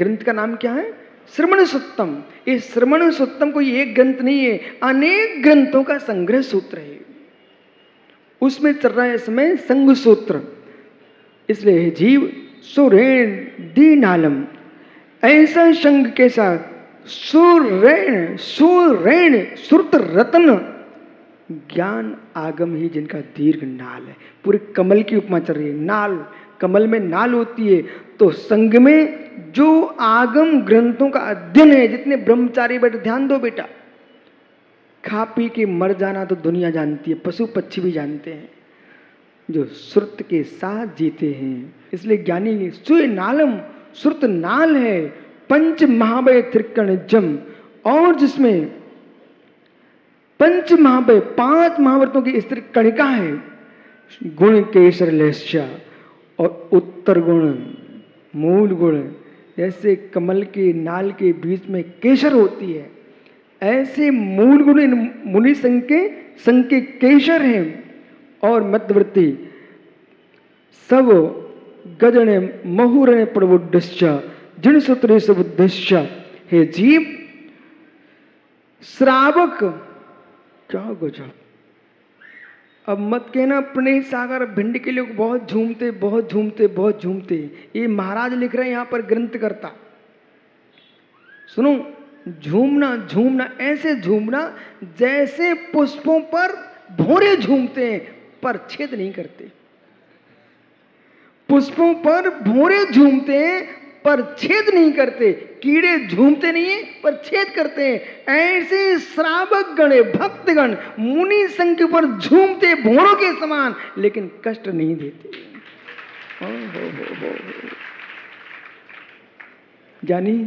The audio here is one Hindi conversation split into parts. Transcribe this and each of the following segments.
ग्रंथ का नाम क्या है? श्रवण सुत्तम। ये श्रवण सुत्तम कोई एक ग्रंथ नहीं है, अनेक ग्रंथों का संग्रह सूत्र है। उसमें चल रहा है इसमें संग सूत्र। इसलिए जीव सुरेण दीनालम, ऐसा संग के साथ सुरेण सुरेण श्रुत रत्न ज्ञान आगम ही जिनका दीर्घ नाल है। पूरे कमल की उपमा चल रही है। नाल, कमल में नाल होती है, तो संग में जो आगम ग्रंथों का अध्ययन है, जितने ब्रह्मचारी बैठे, ध्यान दो बेटा, खा पी के मर जाना तो दुनिया जानती है, पशु पक्षी भी जानते हैं, जो श्रुत के साथ जीते हैं। इसलिए ज्ञानी सुय नालम, श्रुत नाल है, पंच महाभय त्रिकण जम, और जिसमें पंच महाभय 5 महाव्रतों की स्त्री कणिका है। गुण केसर लस्या, और उत्तर गुण मूल गुण, जैसे कमल के नाल के बीच में केसर होती है, ऐसे मूल गुण इन मुनि संघ के केसर हैं। और मध्यवर्ती सब गजने महुरने प्रबुद्धश्च जिन सूत्रे सुबुद्धश्च। हे जीव, श्रावक, क्या गजब। अब मत कहना प्रणय सागर भिंड के लोग बहुत झूमते बहुत झूमते बहुत झूमते। ये महाराज लिख रहे हैं यहाँ पर ग्रंथ करता। सुनो, झूमना झूमना ऐसे झूमना जैसे पुष्पों पर भौरे झूमते हैं पर छेद नहीं करते। पुष्पों पर भौरे झूमते हैं पर छेद नहीं करते। कीड़े झूमते नहीं है पर छेद करते हैं। ऐसे श्रावक गण, भक्तगण मुनि संघ के ऊपर झूमते भौरों के समान, लेकिन कष्ट नहीं देते। जानी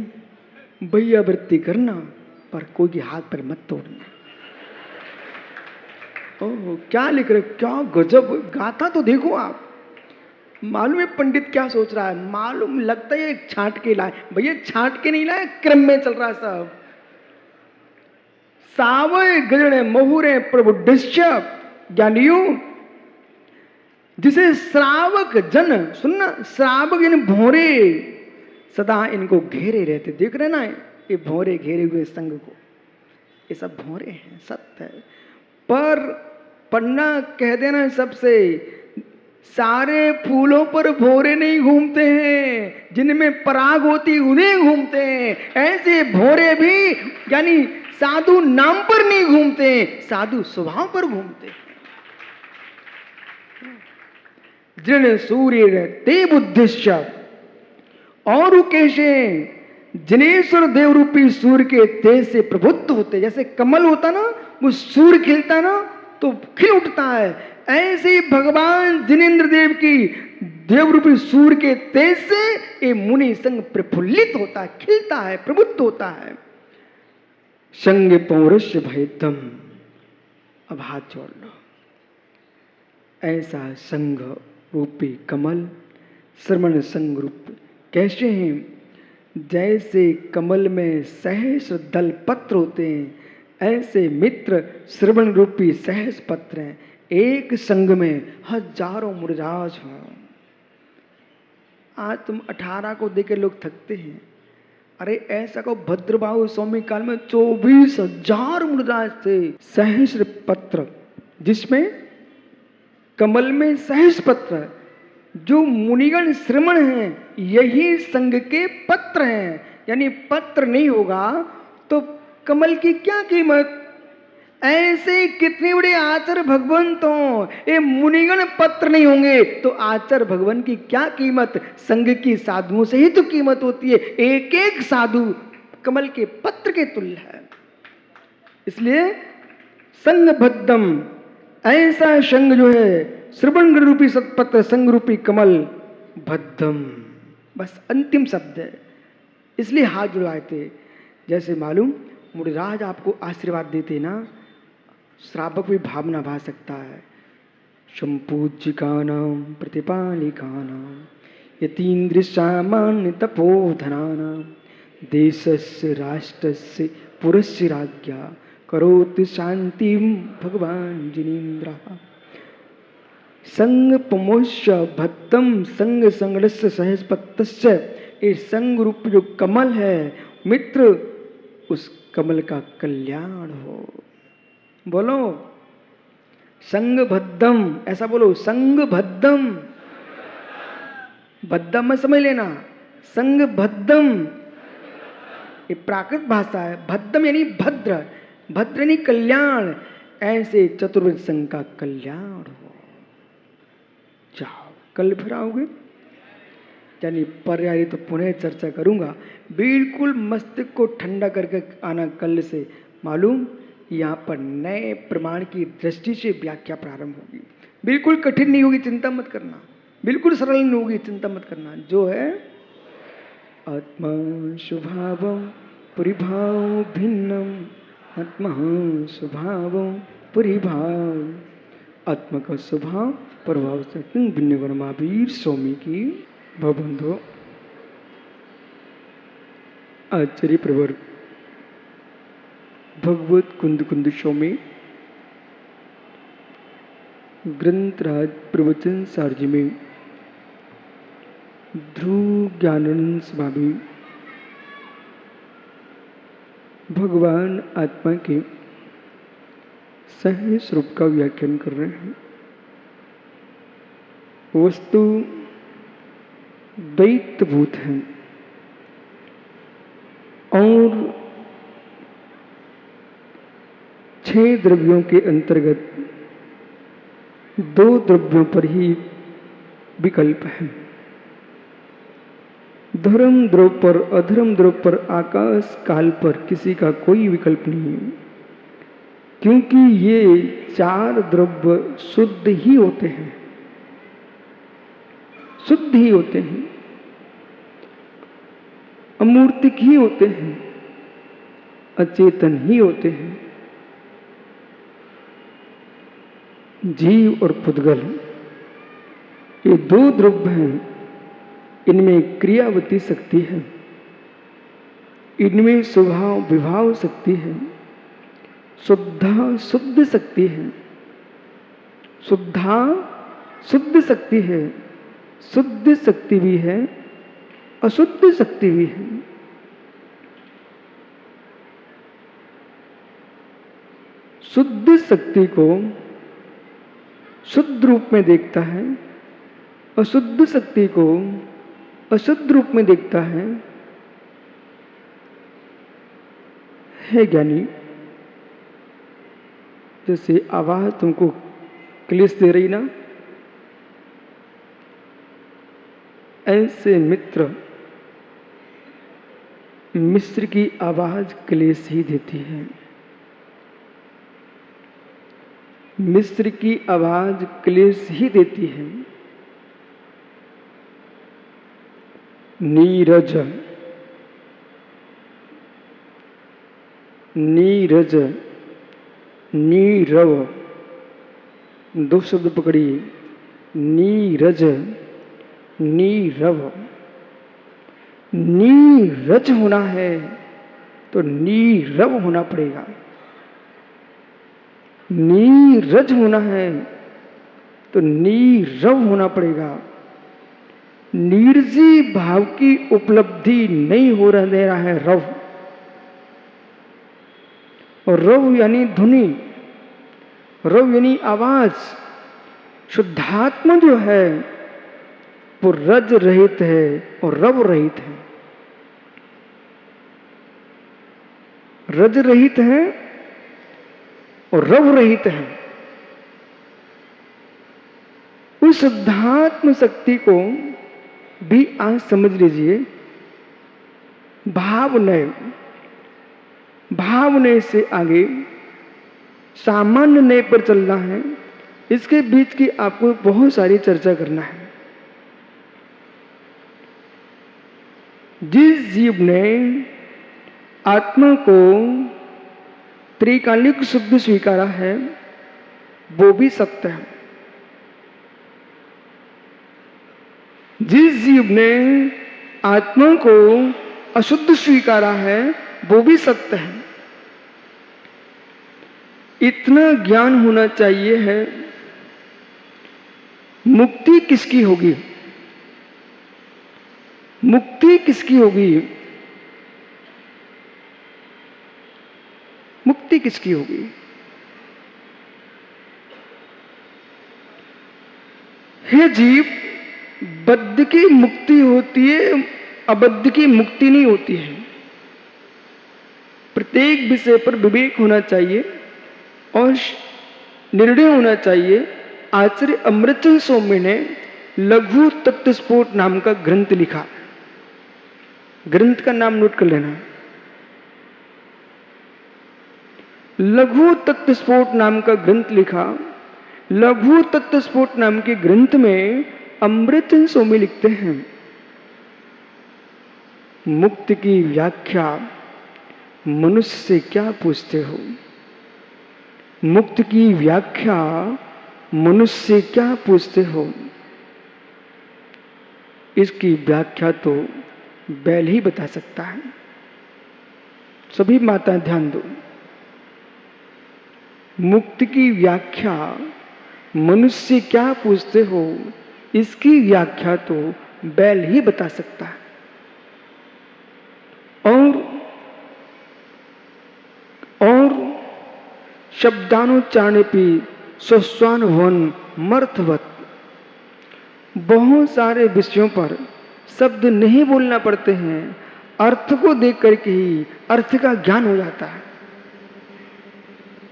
भैया वृत्ति करना पर कोई के हाथ पर मत तोड़ना। ओह, क्या लिख रहे, क्या गजब गाथा तो देखो आप। मालूम है पंडित क्या सोच रहा है? मालूम लगता है एक छांट के लाए। भैया छांट के नहीं लाए, क्रम में चल रहा है सब। सावय गजणे महुरे प्रबुद्धश्च ज्ञानियों, जिसे श्रावक जन, सुनना, श्रावक यानी भौरे सदा इनको घेरे रहते। देख रहे ना ये भौरे घेरे हुए संग को, ये सब भौरे हैं, सत्य है। पर पन्ना कह देना सबसे, सारे फूलों पर भौरे नहीं घूमते हैं, जिनमें पराग होती उन्हें घूमते हैं। ऐसे भौरे भी यानी साधु नाम पर नहीं घूमते, साधु स्वभाव पर घूमते हैं। दृढ़ सूर्य ते बुद्धिश्च, और कैसे जनेश्वर देव रूपी सूर्य के तेज से प्रबुद्ध होते। जैसे कमल होता ना, वो सूर्य खिलता ना तो खिल उठता है, ऐसे भगवान जिनेन्द्र देव की देवरूपी सूर्य के तेज से ये मुनि संग प्रफुल्लित होता है, खिलता है, प्रबुद्ध होता है। संग पौरुष भयतम, अब हाथ जोड़ लो। ऐसा संग रूपी कमल, श्रवण संग रूप कैसे हैं? जैसे कमल में सहस्र दल पत्र होते हैं, ऐसे मित्र श्रवण रूपी सहस्र पत्र हैं। एक संग में हजारों मुनिराज हैं। आज तुम 18 को देकर लोग थकते हैं। अरे ऐसा को भद्रबाहु स्वामी काल में 24,000 मुनिराज थे। सहस्र पत्र, जिसमें कमल में सहस्र पत्र, जो मुनिगण श्रमण हैं यही संग के पत्र हैं। यानी पत्र नहीं होगा तो कमल की क्या कीमत। ऐसे कितने बड़े आचार्य भगवंत हो, ये मुनिगण पत्र नहीं होंगे तो आचार्य भगवान की क्या कीमत। संग की साधुओं से ही तो कीमत होती है। एक एक साधु कमल के पत्र के तुल्य है। इसलिए संगबद्धम, ऐसा संग जो है श्रवण रूपी सत्पत्र संग रूपी कमल बद्धम, बस अंतिम शब्द है। इसलिए हाथ जुड़ाए थे। जैसे मालूम मुनिराज आपको आशीर्वाद देते ना, श्रावक भी भावना भा सकता है। संपूज्यकानां प्रतिपालिकानां यतीन्द्र सामान्य तपोधनानां देशस्य राष्ट्रस्य पुरस्य राज्ञा करोति शांतिं भगवान जिनेन्द्रः। संग पमोश्य भक्तम संग संगड़स्य सहस्पत्तस्य ये संग रूप जो कमल है मित्र, उस कमल का कल्याण हो। बोलो संग भद्दम, ऐसा बोलो संग भद्दम। भद्दम में समझ लेना, संग भद्दम ये प्राकृत भाषा है। भद्दम यानी भद्र, भद्र यानी कल्याण। ऐसे चतुर्विध संघ का कल्याण हो। जाओ, कल फिर आओगे। यानी पर्याय तो पुनः चर्चा करूंगा। बिल्कुल मस्तिष्क को ठंडा करके आना कल से। मालूम यहाँ पर नए प्रमाण की दृष्टि से व्याख्या प्रारंभ होगी। बिल्कुल कठिन नहीं होगी, चिंता मत करना। बिल्कुल सरल नहीं होगी, चिंता मत करना। जो है आत्मा स्वभावं परिभाव भिन्नम, आत्मा स्वभावं परिभाव। आत्मा का स्वभाव प्रभाव से भिन्न गुणमावीर स्वामी की भवबंधो। आचार्य प्रवर भगवत कुंद कुंद स्वामी ग्रंथराज प्रवचन सारजी में ध्रुव ज्ञानानंद स्वामी भगवान आत्मा के सह स्वरूप का व्याख्यान कर रहे हैं। वस्तु द्वैतभूत है और 6 द्रव्यों के अंतर्गत 2 द्रव्यों पर ही विकल्प है। धर्म द्रव्य पर, अधर्म द्रव्य पर, आकाश काल पर किसी का कोई विकल्प नहीं है, क्योंकि ये 4 द्रव्य शुद्ध ही होते हैं, शुद्ध ही होते हैं, अमूर्तिक ही होते हैं, अचेतन ही होते हैं। जीव और पुद्गल ये 2 द्रव्य हैं। इनमें क्रियावती शक्ति है, इनमें स्वभाव विभाव शक्ति है, शुद्धा शुद्ध शक्ति है, शुद्धा शुद्ध शक्ति है, शुद्ध शक्ति भी है, अशुद्ध शक्ति भी है। शुद्ध शक्ति को शुद्ध रूप में देखता है, अशुद्ध शक्ति को अशुद्ध रूप में देखता है ज्ञानी। जैसे आवाज तुमको क्लेश दे रही ना, ऐसे मित्र मिस्र की आवाज क्लेश ही देती है। मिस्र की आवाज क्लेश ही देती है। नीरज, नीरज, नीरव, 2 शब्द पकड़िए। नीरज, नीरव। नीरज होना है तो नीरव होना पड़ेगा। नीरज होना है तो नीरव होना पड़ेगा। नीरजी भाव की उपलब्धि नहीं हो दे रहा है रव। और रव यानी ध्वनि, रव यानी आवाज। शुद्धात्मा जो है वो रज रहित है और रव रहित है। रज रहित है और रव रहित है। उस शुद्धात्म शक्ति को भी आज समझ लीजिए। भावनय, भावनय से आगे सामान्य नय पर चलना है। इसके बीच की आपको बहुत सारी चर्चा करना है। जिस जीव ने आत्मा को त्रिकालिक शुद्ध स्वीकारा है वो भी सत्य है। जिस जीव ने आत्मा को अशुद्ध स्वीकारा है वो भी सत्य है। इतना ज्ञान होना चाहिए है। मुक्ति किसकी होगी? मुक्ति किसकी होगी? मुक्ति किसकी होगी? हे जीव, बद्ध की मुक्ति होती है, अबद्ध की मुक्ति नहीं होती है। प्रत्येक विषय पर विवेक होना चाहिए और निर्णय होना चाहिए। आचार्य अमृतचंद्र स्वामी ने लघु तत्वस्फोट नाम का ग्रंथ लिखा। ग्रंथ का नाम नोट कर लेना, लघु तत्वस्फोट नाम का ग्रंथ लिखा। लघु तत्वस्फोट नाम के ग्रंथ में अमृतचंद्र स्वामी लिखते हैं, मुक्त की व्याख्या मनुष्य से क्या पूछते हो? मुक्त की व्याख्या मनुष्य से क्या पूछते हो? इसकी व्याख्या तो बैल ही बता सकता है। सभी माताएं ध्यान दो, मुक्त की व्याख्या मनुष्य से क्या पूछते हो, इसकी व्याख्या तो बैल ही बता सकता है। और शब्दानुच्चारणेपि स्वस्वान वन मर्थवत, बहुत सारे विषयों पर शब्द नहीं बोलना पड़ते हैं, अर्थ को देख करके ही अर्थ का ज्ञान हो जाता है।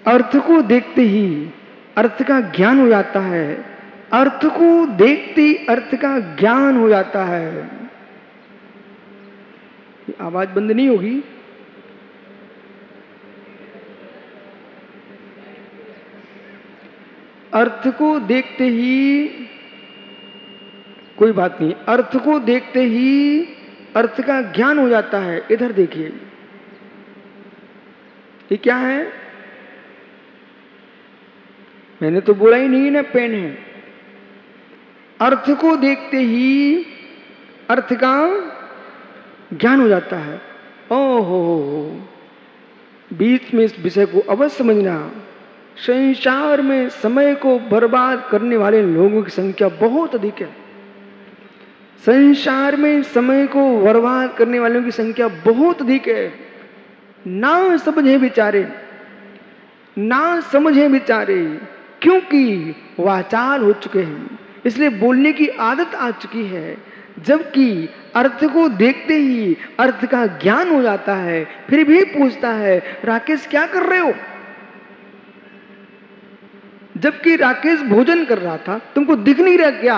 अर्थ को देखते ही अर्थ का ज्ञान हो जाता है। अर्थ को देखते ही अर्थ का ज्ञान हो जाता है। आवाज बंद नहीं होगी। अर्थ को देखते ही, कोई बात नहीं, अर्थ को देखते ही अर्थ का ज्ञान हो जाता है। इधर देखिए, ये क्या है? मैंने तो बोला ही नहीं ना, पेन है। अर्थ को देखते ही अर्थ का ज्ञान हो जाता है। ओहो, बीच में इस विषय को अवश्य समझना। संसार में समय को बर्बाद करने वाले लोगों की संख्या बहुत अधिक है। संसार में समय को बर्बाद करने वालों की संख्या बहुत अधिक है। ना समझे बेचारे, ना समझे बेचारे, क्योंकि वाचाल हो चुके हैं, इसलिए बोलने की आदत आ चुकी है। जबकि अर्थ को देखते ही अर्थ का ज्ञान हो जाता है, फिर भी पूछता है राकेश क्या कर रहे हो? जबकि राकेश भोजन कर रहा था, तुमको दिख नहीं रहा क्या?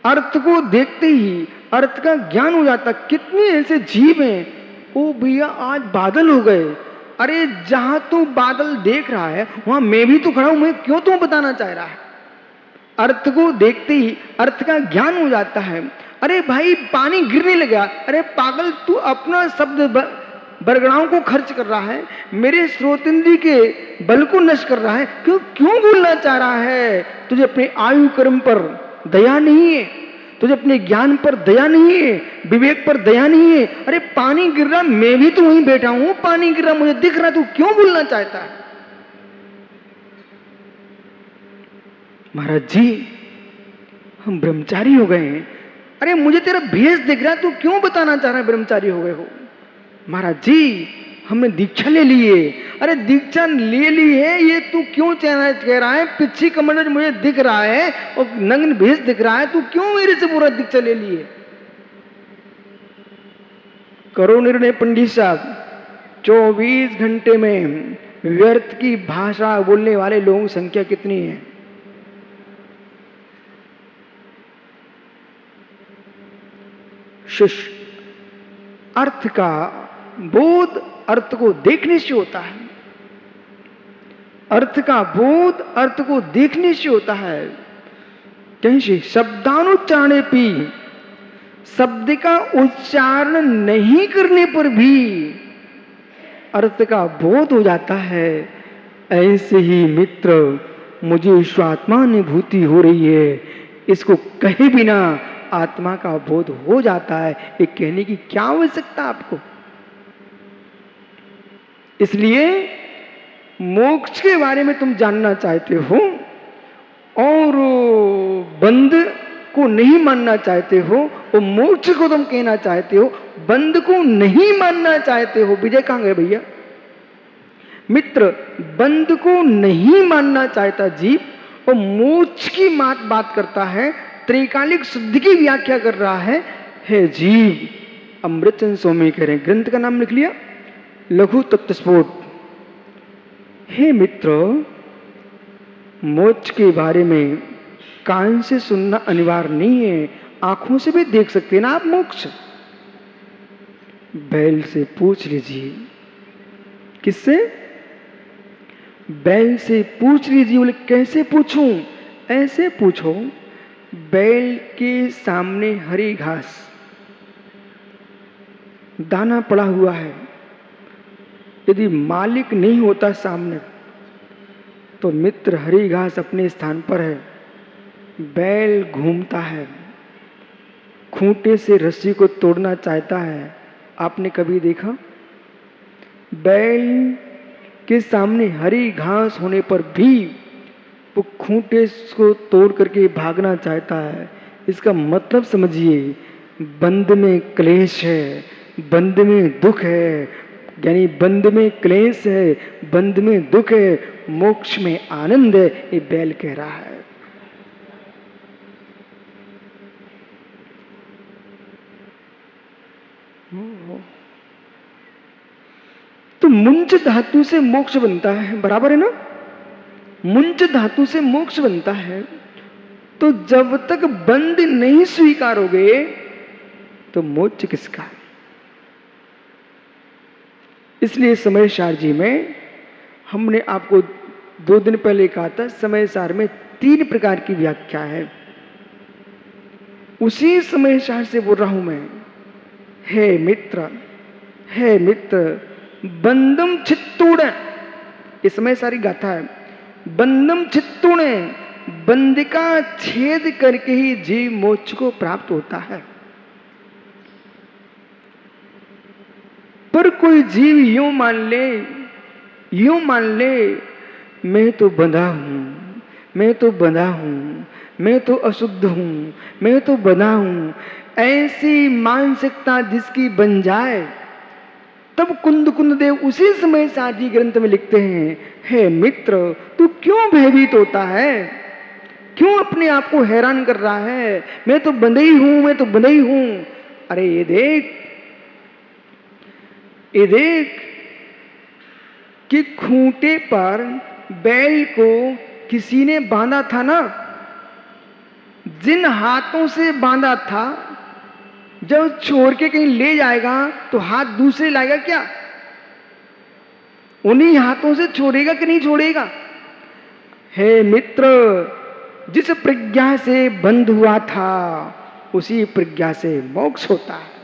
अर्थ को देखते ही अर्थ का ज्ञान हो जाता। कितने ऐसे जीव हैं, ओ भैया आज बादल हो गए। अरे जहां तू बादल देख रहा है वहां मैं भी तो खड़ा हूं, मैं क्यों तुम बताना चाह रहा है? अर्थ को देखते ही अर्थ का ज्ञान हो जाता है। अरे भाई पानी गिरने लगा, अरे पागल तू अपना शब्द बरगड़ाओं को खर्च कर रहा है, मेरे श्रोतेंद्रिय के बल को नष्ट कर रहा है। क्यों बोलना चाह रहा है? तुझे अपने आयु कर्म पर दया नहीं है, तुझे अपने ज्ञान पर दया नहीं है, विवेक पर दया नहीं है। अरे पानी गिर रहा, मैं भी तो वहीं बैठा हूं, पानी गिर रहा मुझे दिख रहा, तू क्यों बोलना चाहता है? महाराज जी हम ब्रह्मचारी हो गए हैं। अरे मुझे तेरा भेष दिख रहा है, तू क्यों बताना चाह रहा है ब्रह्मचारी हो गए हो? महाराज जी हमने दीक्षा ले ली है। अरे दीक्षा ले ली है, ये तू क्यों कह रहा है? पिछी कमंडल मुझे दिख रहा है और नग्न भेष दिख रहा है, तू क्यों मेरे से पूरा दीक्षा ले ली है? करो निर्णय पंडित साहब। 24 घंटे में व्यर्थ की भाषा बोलने वाले लोगों की संख्या कितनी है? शिष्य अर्थ का बोध अर्थ को देखने से होता है। अर्थ का बोध अर्थ को देखने से होता है। कैसे? शब्दानुच्चारणे भी, शब्द का उच्चारण नहीं करने पर भी अर्थ का बोध हो जाता है। ऐसे ही मित्र मुझे स्वात्मानुभूति हो रही है, इसको कहे बिना आत्मा का बोध हो जाता है। ये कहने की क्या आवश्यकता आपको? इसलिए मोक्ष के बारे में तुम जानना चाहते हो और बंद को नहीं मानना चाहते हो और मोक्ष को तुम कहना चाहते हो, बंध को नहीं मानना चाहते हो। विजय कहां गए भैया? मित्र, बंध को नहीं मानना चाहता जीव और मोक्ष की बात करता है, त्रिकालिक शुद्धि की व्याख्या कर रहा है जीव। अमृतचंद स्वामी कह रहे हैं, ग्रंथ का नाम लिख लिया, लघु तत्वस्फोट। हे मित्र, मोक्ष के बारे में कान से सुनना अनिवार्य नहीं है, आंखों से भी देख सकते हैं ना आप मोक्ष। बैल से पूछ लीजिए। किससे? बैल से पूछ लीजिए। बोले कैसे पूछूं? ऐसे पूछो, बैल के सामने हरी घास, दाना पड़ा हुआ है, यदि मालिक नहीं होता सामने तो मित्र हरी घास अपने स्थान पर है, बैल घूमता है, खूंटे से रस्सी को तोड़ना चाहता है। आपने कभी देखा? बैल के सामने हरी घास होने पर भी वो खूंटे को तोड़ करके भागना चाहता है। इसका मतलब समझिए, बंध में क्लेश है, बंध में दुख है, यानी बंध में क्लेश है, बंध में दुख है, मोक्ष में आनंद है, ये बैल कह रहा है। तो मुंज धातु से मोक्ष बनता है, बराबर है ना? मुंज धातु से मोक्ष बनता है। तो जब तक बंध नहीं स्वीकारोगे तो मोक्ष किसका? इसलिए समय सार जी में हमने आपको 2 दिन पहले कहा था, समय सार में 3 प्रकार की व्याख्या है। उसी समय सार से बोल रहा हूं मैं। हे मित्र, हे मित्र, बंधम चित्तूण, इस समय सारी गाथा है। बंधम चित्तूण, बंध का छेद करके ही जीव मोक्ष को प्राप्त होता है। पर कोई जीव यूं मान ले, मैं तो बंधा हूं, मैं तो बंधा हूं, मैं तो अशुद्ध हूं, मैं तो बंधा हूं, ऐसी मानसिकता जिसकी बन जाए, तब कुंद देव उसी समय साजी ग्रंथ में लिखते हैं, हे मित्र, तू क्यों भयभीत होता है? क्यों अपने आप को हैरान कर रहा है? मैं तो बंधे ही हूं, मैं तो बंधे ही हूं। अरे ये देख कि खूंटे पर बैल को किसी ने बांधा था ना, जिन हाथों से बांधा था, जब छोड़ के कहीं ले जाएगा तो हाथ दूसरे लाएगा क्या? उन्हीं हाथों से छोड़ेगा कि नहीं छोड़ेगा? हे मित्र, जिस प्रज्ञा से बंध हुआ था उसी प्रज्ञा से मोक्ष होता है।